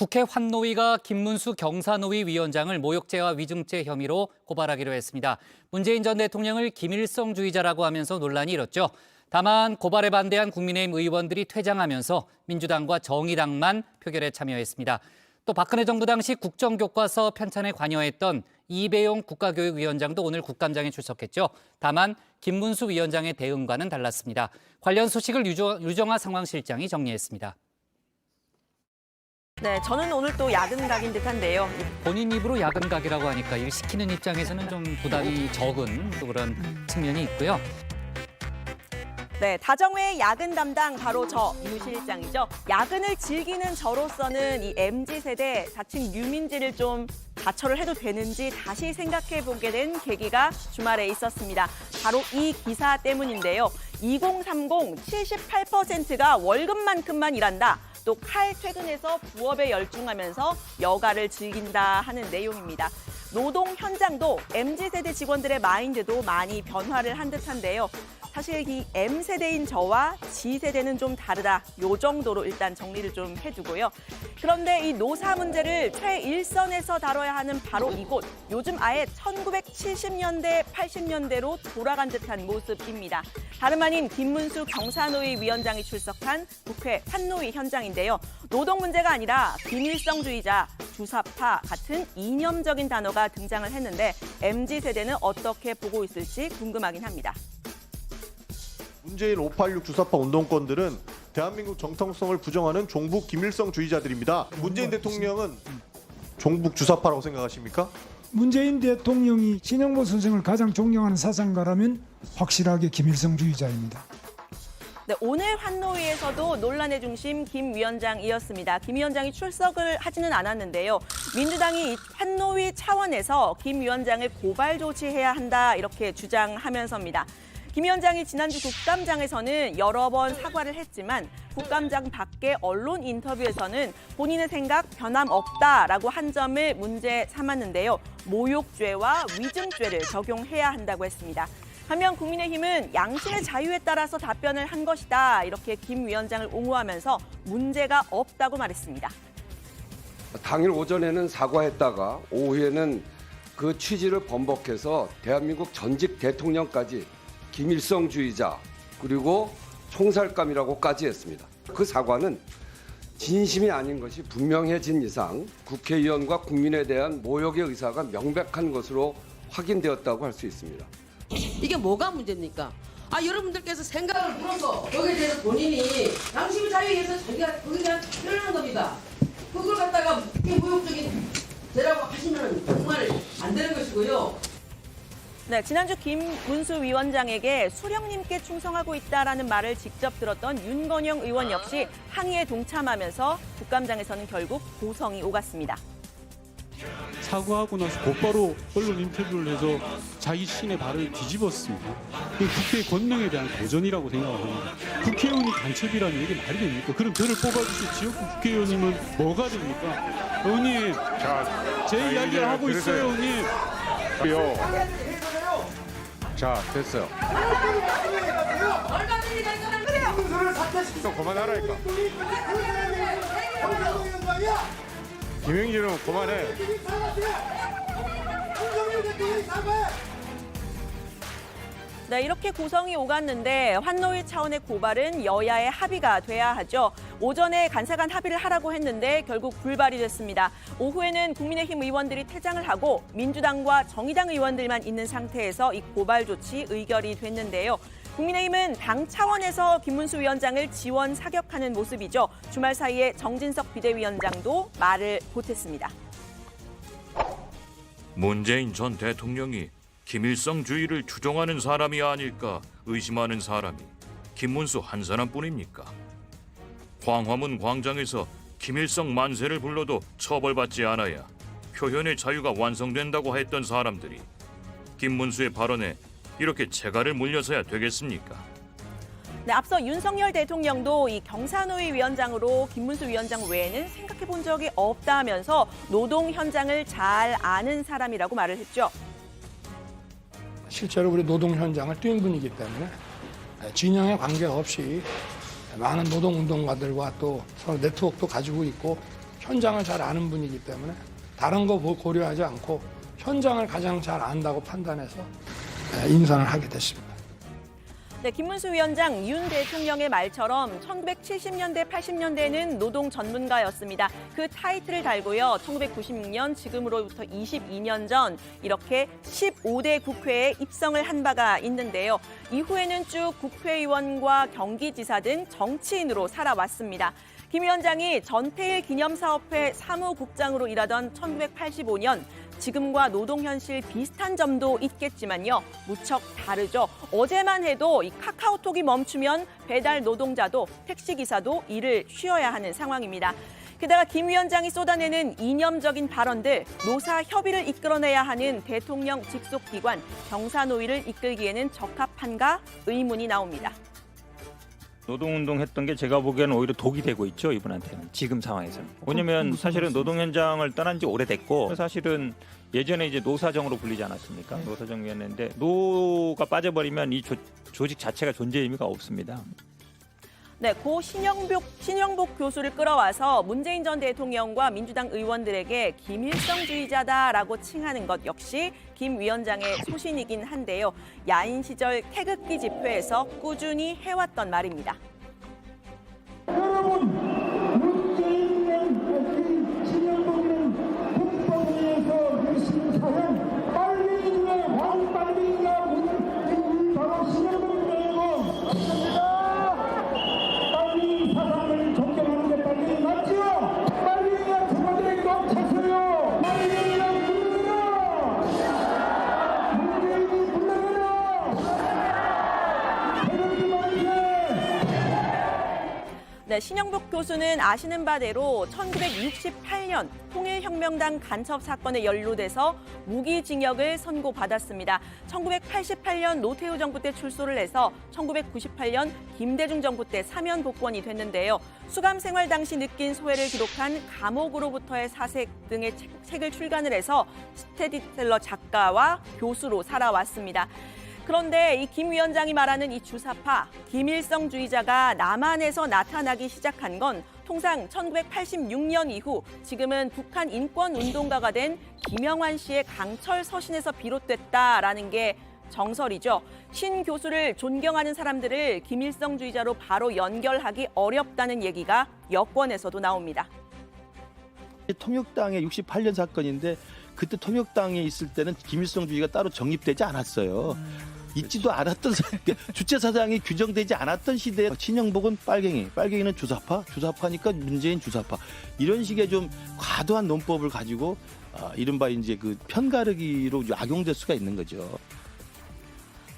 국회 환노위가 김문수 경사노위 위원장을 모욕죄와 위증죄 혐의로 고발하기로 했습니다. 문재인 전 대통령을 김일성주의자라고 하면서 논란이 일었죠. 다만 고발에 반대한 국민의힘 의원들이 퇴장하면서 민주당과 정의당만 표결에 참여했습니다. 또 박근혜 정부 당시 국정교과서 편찬에 관여했던 이배용 국가교육위원장도 오늘 국감장에 출석했죠. 다만 김문수 위원장의 대응과는 달랐습니다. 관련 소식을 유정아 상황실장이 정리했습니다. 네, 저는 오늘 또 야근 각인 듯한데요. 본인 입으로 야근 각이라고 하니까 일 시키는 입장에서는 좀 부담이 적은 또 그런 측면이 있고요. 네, 다정회 야근 담당 바로 유 실장이죠. 야근을 즐기는 저로서는 이 MZ세대 자칭 유민지를 좀 자처를 해도 되는지 다시 생각해보게 된 계기가 주말에 있었습니다. 바로 이 기사 때문인데요. 2030 78%가 월급만큼만 일한다. 또 칼퇴근해서 부업에 열중하면서 여가를 즐긴다 하는 내용입니다. 노동 현장도 MZ세대 직원들의 마인드도 많이 변화를 한 듯한데요. 사실 이 M세대인 저와 G세대는 좀 다르다. 요 정도로 일단 정리를 좀 해두고요. 그런데 이 노사 문제를 최일선에서 다뤄야 하는 바로 이곳. 요즘 아예 1970년대, 80년대로 돌아간 듯한 모습입니다. 다름 아닌 김문수 경사노위 위원장이 출석한 국회 환노위 현장인데요. 노동 문제가 아니라 김일성주의자, 주사파 같은 이념적인 단어가 등장을 했는데 MZ세대는 어떻게 보고 있을지 궁금하긴 합니다. 문재인 586 주사파 운동권들은 대한민국 정통성을 부정하는 종북 김일성주의자들입니다. 문재인 대통령은 종북 주사파라고 생각하십니까? 문재인 대통령이 신영보 선생을 가장 존경하는 사상가라면 확실하게 김일성주의자입니다. 네, 오늘 환노위에서도 논란의 중심 김 위원장이었습니다. 김 위원장이 출석을 하지는 않았는데요. 민주당이 환노위 차원에서 김 위원장을 고발 조치해야 한다 이렇게 주장하면서입니다. 김 위원장이 지난주 국감장에서는 여러 번 사과를 했지만 국감장 밖의 언론 인터뷰에서는 본인의 생각 변함없다라고 한 점을 문제 삼았는데요. 모욕죄와 위증죄를 적용해야 한다고 했습니다. 반면 국민의힘은 양심의 자유에 따라서 답변을 한 것이다. 이렇게 김 위원장을 옹호하면서 문제가 없다고 말했습니다. 당일 오전에는 사과했다가 오후에는 그 취지를 번복해서 대한민국 전직 대통령까지 김일성주의자 그리고 총살감이라고까지 했습니다. 그 사과는 진심이 아닌 것이 분명해진 이상 국회의원과 국민에 대한 모욕의 의사가 명백한 것으로 확인되었다고 할 수 있습니다. 이게 뭐가 문제입니까? 여러분들께서 생각을 물어서 거기에 대해서 본인이 양심의 자유에 의해서 자기가 거기에 대한 표현하는 겁니다. 그걸 갖다가 모욕적인 죄라고 하시면 정말 안 되는 것이고요. 네, 지난주 김문수 위원장에게 수령님께 충성하고 있다라는 말을 직접 들었던 윤건영 의원 역시 항의에 동참하면서 국감장에서는 결국 고성이 오갔습니다. 사과하고 나서 곧바로 언론 인터뷰를 해서 자기 신의 발을 뒤집었습니다. 국회의 권능에 대한 도전이라고 생각합니다. 국회의원이 간첩이라면 이게 말이 됩니까? 그럼 저를 뽑아주신 지역구 국회의원님은 뭐가 됩니까? 의원님, 제 이야기를 하고 있어요, 의원님. 자, 됐어요. 또 그만하라니까. 김영진은 그만해. 네, 이렇게 고성이 오갔는데 환노위 차원의 고발은 여야의 합의가 돼야 하죠. 오전에 간사간 합의를 하라고 했는데 결국 불발이 됐습니다. 오후에는 국민의힘 의원들이 퇴장을 하고 민주당과 정의당 의원들만 있는 상태에서 이 고발 조치 의결이 됐는데요. 국민의힘은 당 차원에서 김문수 위원장을 지원 사격하는 모습이죠. 주말 사이에 정진석 비대위원장도 말을 보탰습니다. 문재인 전 대통령이 김일성주의를 추종하는 사람이 아닐까 의심하는 사람이 김문수 한 사람뿐입니까? 광화문 광장에서 김일성 만세를 불러도 처벌받지 않아야 표현의 자유가 완성된다고 했던 사람들이 김문수의 발언에 이렇게 재갈을 물려서야 되겠습니까? 네, 앞서 윤석열 대통령도 이 경사노위 위원장으로 김문수 위원장 외에는 생각해 본 적이 없다면서 노동 현장을 잘 아는 사람이라고 말을 했죠. 실제로 우리 노동 현장을 뛰는 분이기 때문에 진영에 관계없이 많은 노동운동가들과 또 서로 네트워크도 가지고 있고 현장을 잘 아는 분이기 때문에 다른 거 고려하지 않고 현장을 가장 잘 안다고 판단해서 인선을 하게 됐습니다. 네, 김문수 위원장, 윤 대통령의 말처럼 1970년대, 80년대에는 노동 전문가였습니다. 그 타이틀을 달고요. 1996년, 지금으로부터 22년 전 이렇게 15대 국회에 입성을 한 바가 있는데요. 이후에는 쭉 국회의원과 경기지사 등 정치인으로 살아왔습니다. 김 위원장이 전태일 기념사업회 사무국장으로 일하던 1985년, 지금과 노동 현실 비슷한 점도 있겠지만요. 무척 다르죠. 어제만 해도 이 카카오톡이 멈추면 배달 노동자도 택시기사도 일을 쉬어야 하는 상황입니다. 게다가 김 위원장이 쏟아내는 이념적인 발언들, 노사 협의를 이끌어내야 하는 대통령 직속 기관 경사노위를 이끌기에는 적합한가 의문이 나옵니다. 노동운동 했던 게 제가 보기에는 오히려 독이 되고 있죠, 이분한테는 지금 상황에서는. 왜냐면 사실은 노동 현장을 떠난 지 오래됐고 사실은 예전에 이제 노사정으로 불리지 않았습니까? 노사정이었는데 노가 빠져버리면 이 조직 자체가 존재 의미가 없습니다. 네, 고 신영복 교수를 끌어와서 문재인 전 대통령과 민주당 의원들에게 김일성주의자다라고 칭하는 것 역시 김 위원장의 소신이긴 한데요. 야인 시절 태극기 집회에서 꾸준히 해왔던 말입니다. 여러분, 문재인은 신영복은 국방위에서 열심히 사는 빨갱이가 황빨갱이가 오늘 바로 신영복이라고 했습니다. 빨갱이 사상을 존경하는 게 빨갱이 맞죠? 빨갱이가 부모들에게 넘쳤어요. 빨갱이가 불러내라. 문재인이 불러내라. 태극기 만세. 네, 신영복 교수는 아시는 바대로 1968년 통일혁명당 간첩 사건에 연루돼서 무기징역을 선고받았습니다. 1988년 노태우 정부 때 출소를 해서 1998년 김대중 정부 때 사면 복권이 됐는데요. 수감 생활 당시 느낀 소외를 기록한 감옥으로부터의 사색 등의 책을 출간을 해서 스테디셀러 작가와 교수로 살아왔습니다. 그런데 이 김 위원장이 말하는 이 주사파, 김일성주의자가 남한에서 나타나기 시작한 건 통상 1986년 이후 지금은 북한 인권운동가가 된 김영환 씨의 강철 서신에서 비롯됐다라는 게 정설이죠. 신 교수를 존경하는 사람들을 김일성주의자로 바로 연결하기 어렵다는 얘기가 여권에서도 나옵니다. 통역당의 68년 사건인데 그때 통역당에 있을 때는 김일성주의가 따로 정립되지 않았어요. 있지도 않았던 주체사상이 규정되지 않았던 시대에 신영복은 빨갱이는 주사파, 주사파니까 문재인 주사파 이런 식의 좀 과도한 논법을 가지고 이른바 이제 그 편가르기로 악용될 수가 있는 거죠.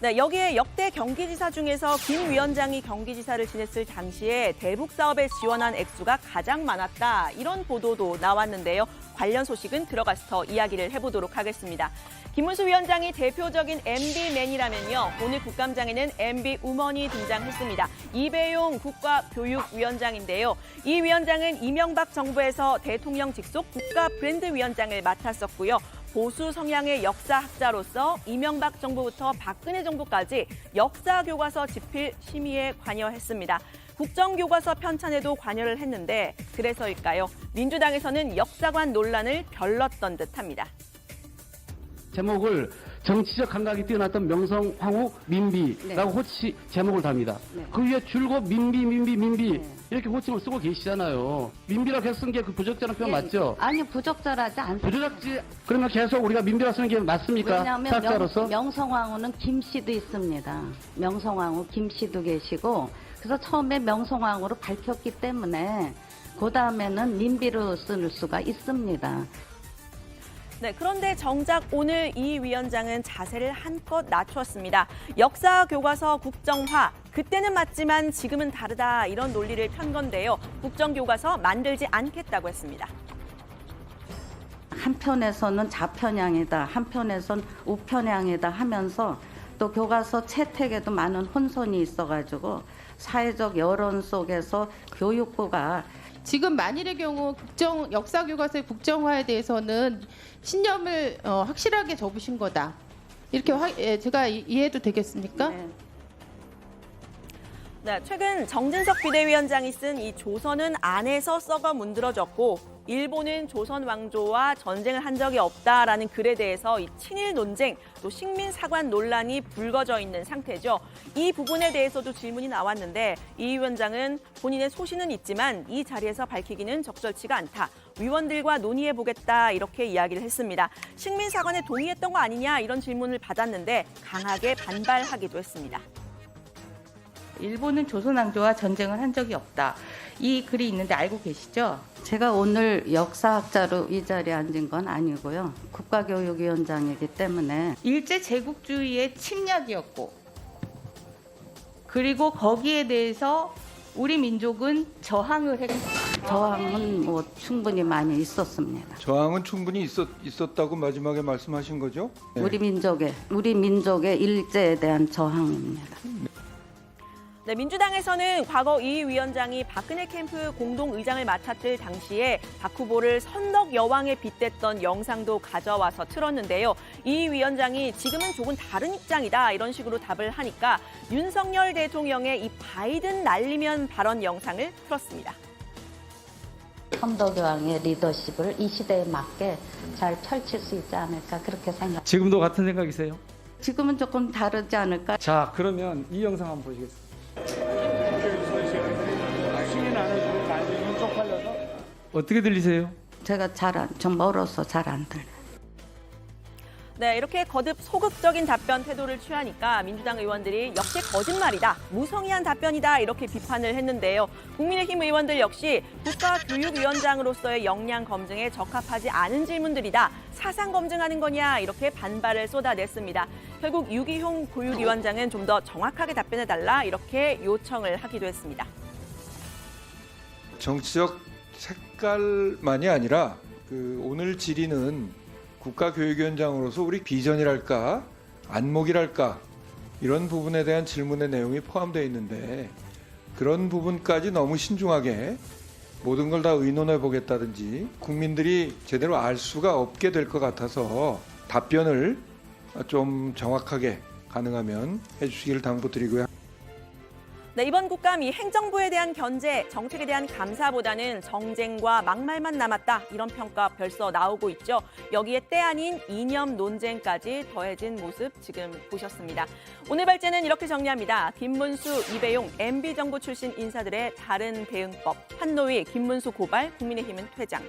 네, 여기에 역대 경기지사 중에서 김 위원장이 경기지사를 지냈을 당시에 대북 사업에 지원한 액수가 가장 많았다. 이런 보도도 나왔는데요. 관련 소식은 들어가서 더 이야기를 해보도록 하겠습니다. 김문수 위원장이 대표적인 MB맨이라면요. 오늘 국감장에는 MB우먼이 등장했습니다. 이배용 국가교육위원장인데요. 이 위원장은 이명박 정부에서 대통령 직속 국가브랜드위원장을 맡았었고요. 보수 성향의 역사학자로서 이명박 정부부터 박근혜 정부까지 역사교과서 집필 심의에 관여했습니다. 국정교과서 편찬에도 관여를 했는데 그래서일까요? 민주당에서는 역사관 논란을 별렀던 듯합니다. 제목을 정치적 감각이 뛰어났던 명성, 황후, 민비라고 호치 제목을 답니다. 그 위에 줄곧 민비 이렇게 호칭을 쓰고 계시잖아요. 민비라고 쓴 게 그 부적절한 표현 맞죠? 아니요, 부적절하지 않습니다. 부적절지 그러면 계속 우리가 민비라 쓰는 게 맞습니까? 왜냐하면 사학자로서? 명성황후는 김씨도 있습니다. 명성황후 김씨도 계시고 그래서 처음에 명성황후로 밝혔기 때문에 그 다음에는 민비로 쓸 수가 있습니다. 네, 그런데 정작 오늘 이 위원장은 자세를 한껏 낮췄습니다. 역사 교과서 국정화, 그때는 맞지만 지금은 다르다 이런 논리를 편 건데요. 국정교과서 만들지 않겠다고 했습니다. 한편에서는 좌편향이다, 한편에서는 우편향이다 하면서 또 교과서 채택에도 많은 혼선이 있어가지고 사회적 여론 속에서 교육부가 지금 만일의 경우 역사교과서의 국정화에 대해서는 신념을 확실하게 접으신 거다. 이렇게 제가 이해해도 되겠습니까? 네, 최근 정진석 비대위원장이 쓴 이 조선은 안에서 썩어 문드러졌고 일본은 조선 왕조와 전쟁을 한 적이 없다라는 글에 대해서 이 친일 논쟁, 또 식민사관 논란이 불거져 있는 상태죠. 이 부분에 대해서도 질문이 나왔는데 이 위원장은 본인의 소신은 있지만 이 자리에서 밝히기는 적절치가 않다. 위원들과 논의해보겠다 이렇게 이야기를 했습니다. 식민사관에 동의했던 거 아니냐 이런 질문을 받았는데 강하게 반발하기도 했습니다. 일본은 조선왕조와 전쟁을 한 적이 없다. 이 글이 있는데 알고 계시죠? 제가 오늘 역사학자로 이 자리에 앉은 건 아니고요. 국가교육위원장이기 때문에 일제 제국주의의 침략이었고 그리고 거기에 대해서 우리 민족은 저항을 했습니다. 저항은 뭐 충분히 많이 있었습니다. 저항은 충분히 있었다고 마지막에 말씀하신 거죠? 네. 우리 민족의 일제에 대한 저항입니다. 네, 민주당에서는 과거 이 위원장이 박근혜 캠프 공동의장을 맡았을 당시에 박 후보를 선덕 여왕에 빗댔던 영상도 가져와서 틀었는데요. 이 위원장이 지금은 조금 다른 입장이다 이런 식으로 답을 하니까 윤석열 대통령의 이 바이든 날리면 발언 영상을 틀었습니다. 선덕여왕의 리더십을 이 시대에 맞게 잘 펼칠 수 있지 않을까 그렇게 생각합니다. 지금도 같은 생각이세요? 지금은 조금 다르지 않을까? 자, 그러면 이 영상 한번 보시겠습니다. 승인 안 해주고 나중에 쪽팔려서 어떻게 들리세요? 제가 좀 멀어서 잘 안 들려요. 네, 이렇게 거듭 소극적인 답변 태도를 취하니까 민주당 의원들이 역시 거짓말이다, 무성의한 답변이다 이렇게 비판을 했는데요. 국민의힘 의원들 역시 국가교육위원장으로서의 역량 검증에 적합하지 않은 질문들이다, 사상 검증하는 거냐 이렇게 반발을 쏟아냈습니다. 결국 유기용 교육위원장은 좀 더 정확하게 답변해달라 이렇게 요청을 하기도 했습니다. 정치적 색깔만이 아니라 오늘 질의는 국가교육위원장으로서 우리 비전이랄까 안목이랄까 이런 부분에 대한 질문의 내용이 포함되어 있는데 그런 부분까지 너무 신중하게 모든 걸 다 의논해 보겠다든지 국민들이 제대로 알 수가 없게 될 것 같아서 답변을 좀 정확하게 가능하면 해주시기를 당부드리고요. 네, 이번 국감 이 행정부에 대한 견제, 정책에 대한 감사보다는 정쟁과 막말만 남았다 이런 평가 벌써 나오고 있죠. 여기에 때 아닌 이념 논쟁까지 더해진 모습 지금 보셨습니다. 오늘 발제는 이렇게 정리합니다. 김문수, 이배용, MB정부 출신 인사들의 다른 대응법, 한노위, 김문수 고발, 국민의힘은 퇴장.